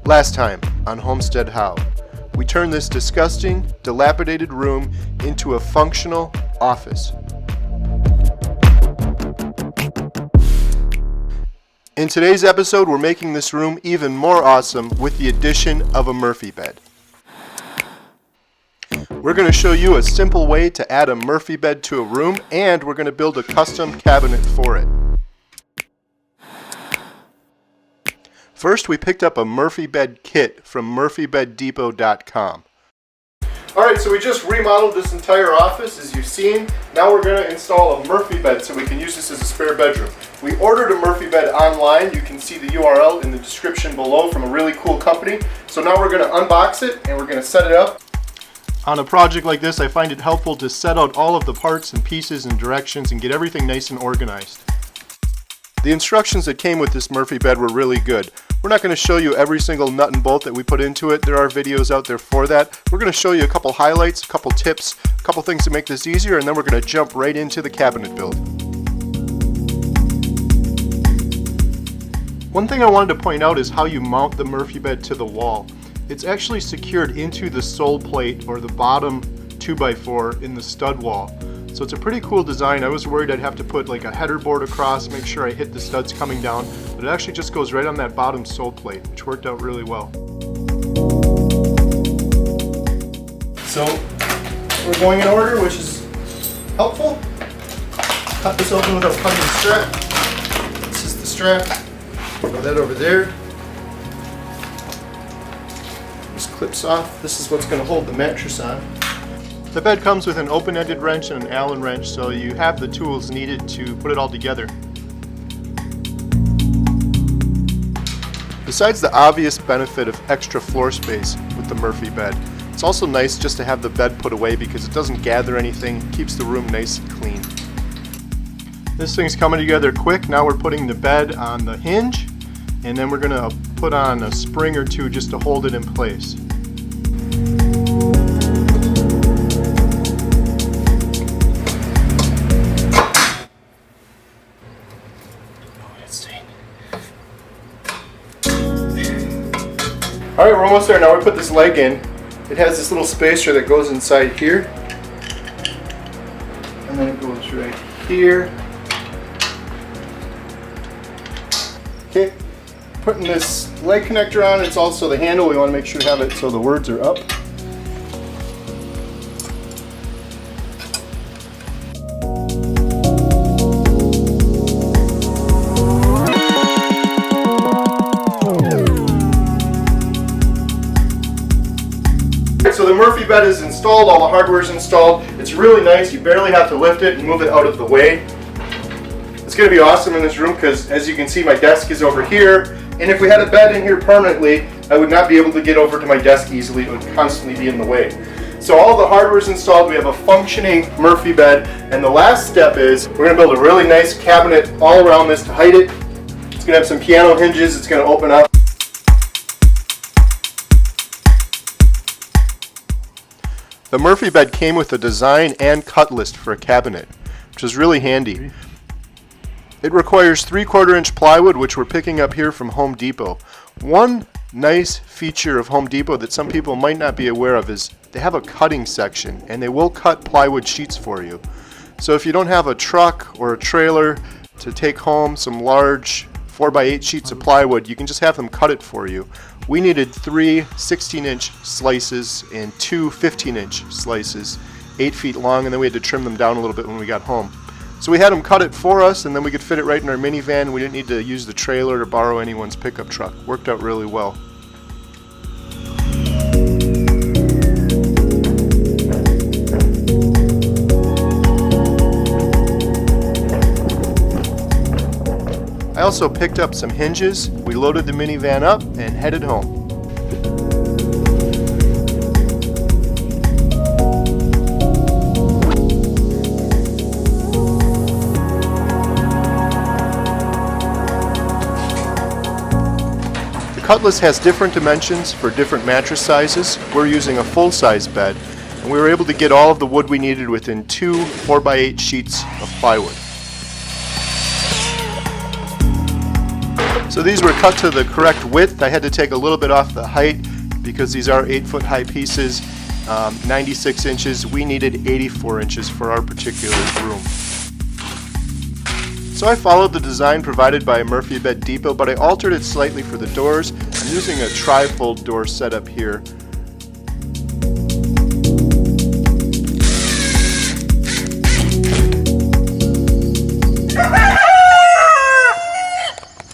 Last time on Homestead How, we turned this disgusting, dilapidated room into a functional office. In today's episode, we're making this room even more awesome with the addition of a Murphy bed. We're going to show you a simple way to add a Murphy bed to a room, and we're going to build a custom cabinet for it. First, we picked up a Murphy bed kit from murphybeddepot.com. Alright, so we just remodeled this entire office, as you've seen. Now we're going to install a Murphy bed so we can use this as a spare bedroom. We ordered a Murphy bed online. You can see the URL in the description below from a really cool company. So now we're going to unbox it and we're going to set it up. On a project like this, I find it helpful to set out all of the parts and pieces and directions and get everything nice and organized. The instructions that came with this Murphy bed were really good. We're not going to show you every single nut and bolt that we put into it. There are videos out there for that. We're going to show you a couple highlights, a couple tips, a couple things to make this easier, and then we're going to jump right into the cabinet build. One thing I wanted to point out is how you mount the Murphy bed to the wall. It's actually secured into the sole plate or the bottom 2x4 in the stud wall. So it's a pretty cool design. I was worried I'd have to put like a header board across, make sure I hit the studs coming down, but it actually just goes right on that bottom sole plate, which worked out really well. So we're going in order, which is helpful. Cut this open without cutting the strap. This is the strap. Throw that over there. This clips off. This is what's going to hold the mattress on. The bed comes with an open-ended wrench and an Allen wrench, so you have the tools needed to put it all together. Besides the obvious benefit of extra floor space with the Murphy bed, it's also nice just to have the bed put away because it doesn't gather anything, keeps the room nice and clean. This thing's coming together quick. Now we're putting the bed on the hinge, and then we're going to put on a spring or two just to hold it in place. Alright, we're almost there. Now we put this leg in. It has this little spacer that goes inside here. And then it goes right here. Okay, putting this leg connector on. It's also the handle. We want to make sure we have it so the words are up. So the Murphy bed is installed, all the hardware is installed. It's really nice. You barely have to lift it and move it out of the way. It's going to be awesome in this room because, as you can see, my desk is over here. And if we had a bed in here permanently, I would not be able to get over to my desk easily. It would constantly be in the way. So all the hardware is installed. We have a functioning Murphy bed. And the last step is we're going to build a really nice cabinet all around this to hide it. It's going to have some piano hinges. It's going to open up. The Murphy bed came with a design and cut list for a cabinet, which is really handy. It requires 3/4 inch plywood, which we're picking up here from Home Depot. One nice feature of Home Depot that some people might not be aware of is they have a cutting section, and they will cut plywood sheets for you. So if you don't have a truck or a trailer to take home some large 4x8 sheets of plywood, you can just have them cut it for you. We needed 3 16-inch slices and 2 15-inch slices, 8 feet long, and then we had to trim them down a little bit when we got home. So we had them cut it for us, and then we could fit it right in our minivan. We didn't need to use the trailer or borrow anyone's pickup truck. Worked out really well. I also picked up some hinges. We loaded the minivan up and headed home. The Cutlass has different dimensions for different mattress sizes. We're using a full-size bed, and we were able to get all of the wood we needed within 2 4x8 sheets of plywood. So these were cut to the correct width. I had to take a little bit off the height because these are 8-foot high pieces, 96 inches. We needed 84 inches for our particular room. So I followed the design provided by Murphy Bed Depot, but I altered it slightly for the doors. I'm using a tri-fold door setup here.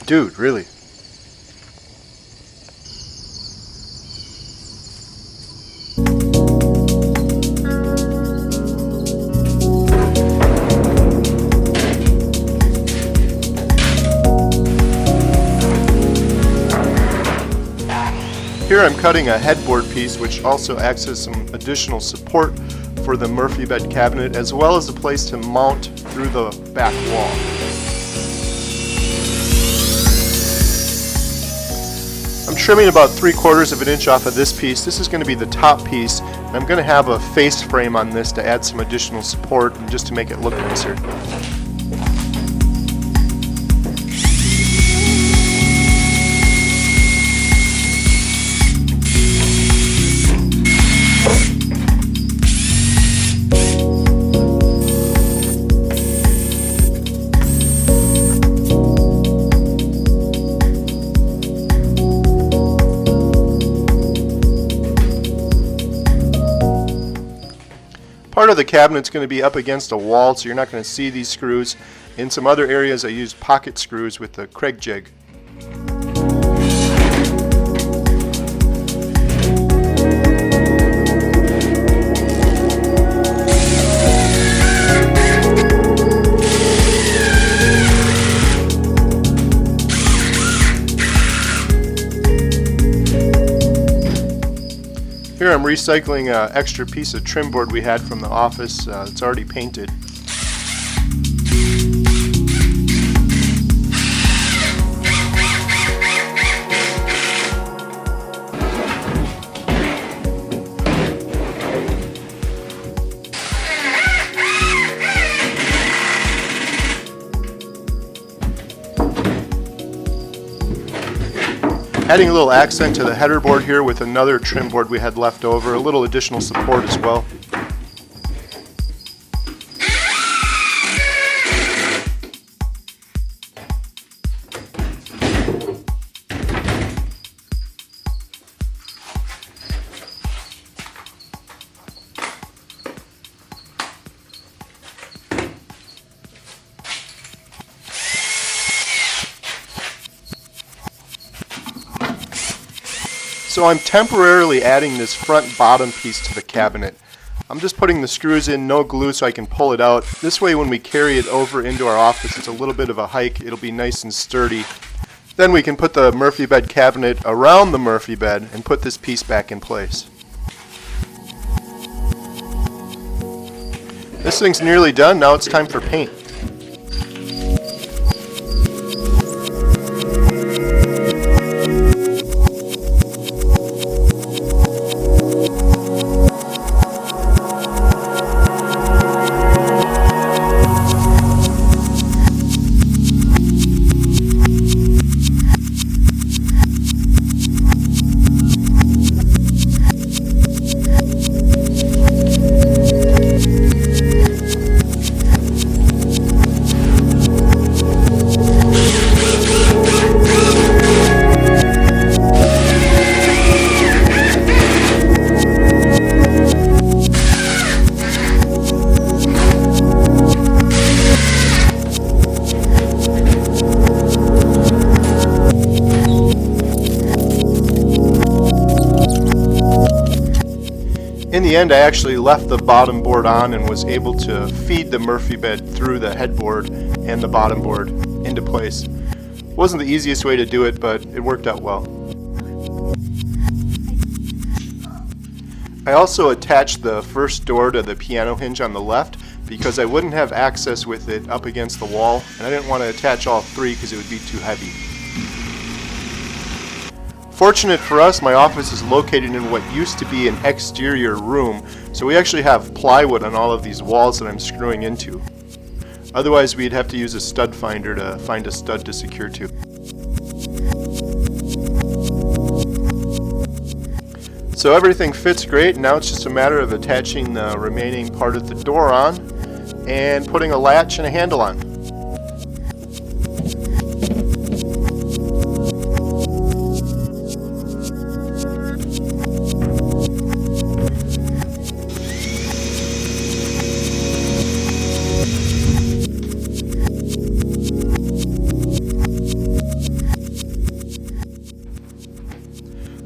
Dude, really? Here I'm cutting a headboard piece which also acts as some additional support for the Murphy bed cabinet, as well as a place to mount through the back wall. I'm trimming about 3/4 of an inch off of this piece. This is going to be the top piece, and I'm going to have a face frame on this to add some additional support and just to make it look nicer. Part of the cabinet's going to be up against a wall, so you're not going to see these screws. In some other areas I used pocket screws with the Craig jig. Here I'm recycling an extra piece of trim board we had from the office. It's already painted. Adding a little accent to the header board here with another trim board we had left over, a little additional support as well. So I'm temporarily adding this front bottom piece to the cabinet. I'm just putting the screws in, no glue, so I can pull it out. This way when we carry it over into our office, it's a little bit of a hike. It'll be nice and sturdy. Then we can put the Murphy bed cabinet around the Murphy bed and put this piece back in place. This thing's nearly done. Now it's time for paint. In the end, I actually left the bottom board on and was able to feed the Murphy bed through the headboard and the bottom board into place. Wasn't the easiest way to do it, but it worked out well. I also attached the first door to the piano hinge on the left because I wouldn't have access with it up against the wall, and I didn't want to attach all three because it would be too heavy. Fortunate for us, my office is located in what used to be an exterior room, so we actually have plywood on all of these walls that I'm screwing into. Otherwise, we'd have to use a stud finder to find a stud to secure to. So everything fits great, and now it's just a matter of attaching the remaining part of the door on and putting a latch and a handle on.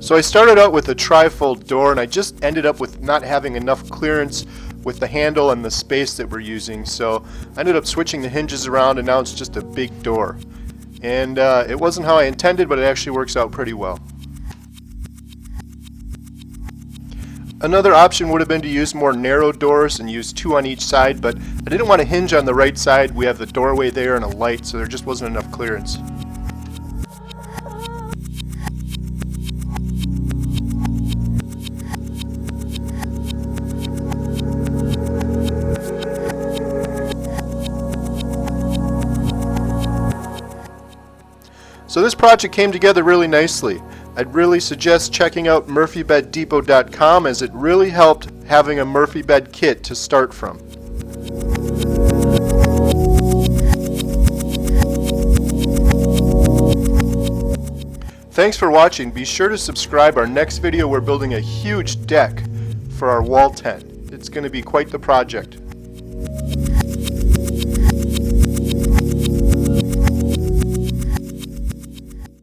So I started out with a tri-fold door, and I just ended up with not having enough clearance with the handle and the space that we're using, so I ended up switching the hinges around, and now it's just a big door. And it wasn't how I intended, but it actually works out pretty well. Another option would have been to use more narrow doors and use 2 on each side, but I didn't want to hinge on the right side. We have the doorway there and a light, so there just wasn't enough clearance. So this project came together really nicely. I'd really suggest checking out murphybeddepot.com, as it really helped having a Murphy bed kit to start from. Thanks for watching. Be sure to subscribe. Our next video, we're building a huge deck for our wall tent. It's going to be quite the project.